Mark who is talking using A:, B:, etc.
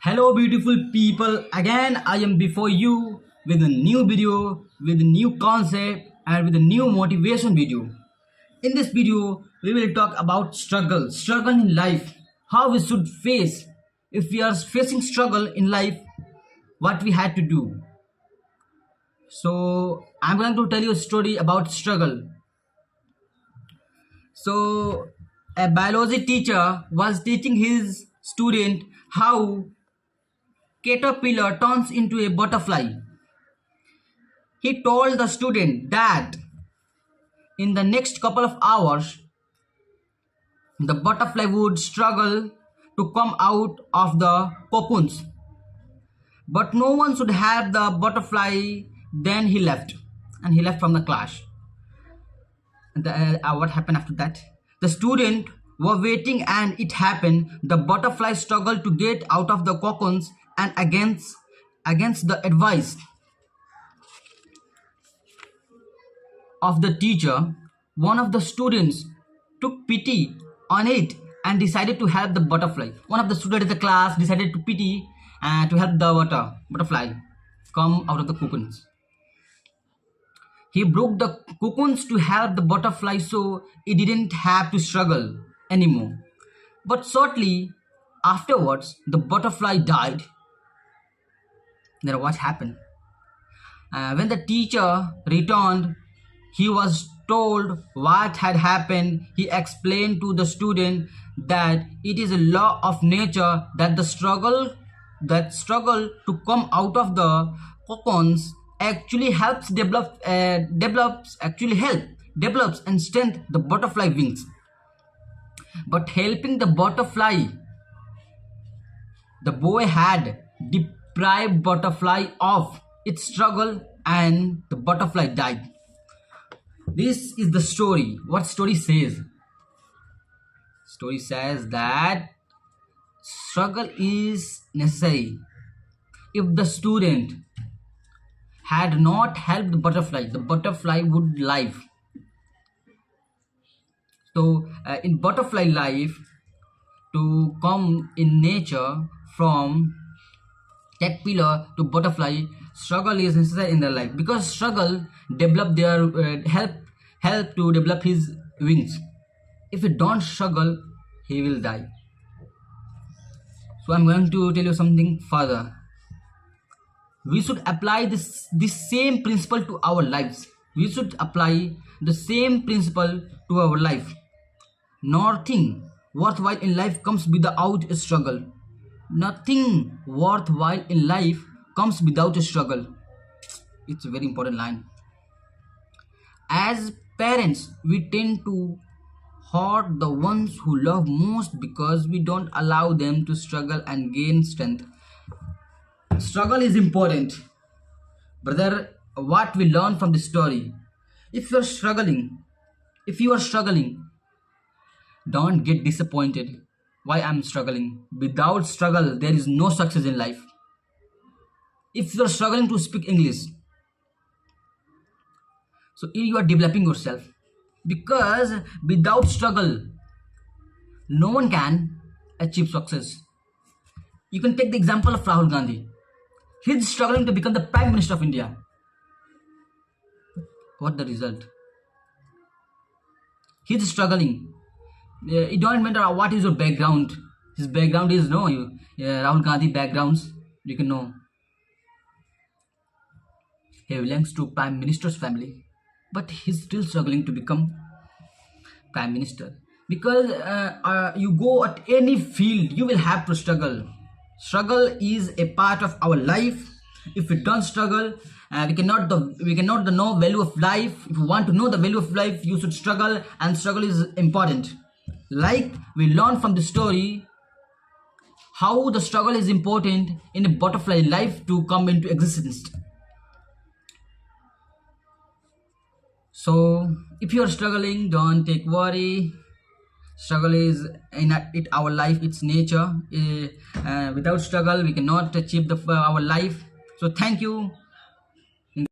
A: Hello, beautiful people. Again, I am before you with a new video, with a new concept, and with a new motivation video. In this video, we will talk about struggle in life, how we should face. If we are facing struggle in life, what we had to do. So, I'm going to tell you a story about struggle. So, a biology teacher was teaching his student how caterpillar turns into a butterfly. He told the student that in the next couple of hours, the butterfly would struggle to come out of the cocoons. But no one should have the butterfly. Then he left, and he left from the class. What happened after that? The student were waiting, and it happened. The butterfly struggled to get out of the cocoons, and against the advice of the teacher, one of the students took pity on it and decided to help the butterfly. One of the students in the class decided to pity and to help the butterfly come out of the cocoons. He broke the cocoons to help the butterfly so it didn't have to struggle anymore. But shortly afterwards, the butterfly died. Then what happened? When the teacher returned, he was told what had happened. He explained to the student that it is a law of nature that the struggle to come out of the cocoons actually develops and strengthens the butterfly wings. But helping the butterfly, the boy had deprived butterfly of its struggle, and the butterfly died. This is the story. What story says? Story says that struggle is necessary. If the student had not helped the butterfly would live. So in butterfly life, to come in nature from caterpillar to butterfly, struggle is necessary in their life, because struggle develop their help to develop his wings. If he don't struggle, he will die. So I'm going to tell you something further. We should apply this same principle to our lives. We should apply the same principle to our life. Nothing worthwhile in life comes without a struggle. Nothing worthwhile in life comes without a struggle. It's a very important line. As parents, we tend to hurt the ones who love most because we don't allow them to struggle and gain strength. Struggle is important. Brother, what we learn from this story, if you are struggling, don't get disappointed. Why I'm struggling? Without struggle, there is no success in life. If you are struggling to speak English, so you are developing yourself, because without struggle, no one can achieve success. You can take the example of Rahul Gandhi. He's struggling to become the Prime Minister of India. What the result? He's struggling. It don't matter what is your background. His background is Rahul Gandhi backgrounds. You can know. He belongs to Prime Minister's family, but he's still struggling to become Prime Minister. Because you go at any field, you will have to struggle. Struggle is a part of our life. If we don't struggle, we cannot know value of life. If you want to know the value of life, you should struggle, and struggle is important. Like we learn from the story how the struggle is important in a butterfly life to come into existence. So if you are struggling, don't take worry. Struggle is in our life, it's nature. Without struggle, we cannot achieve our life. So thank you.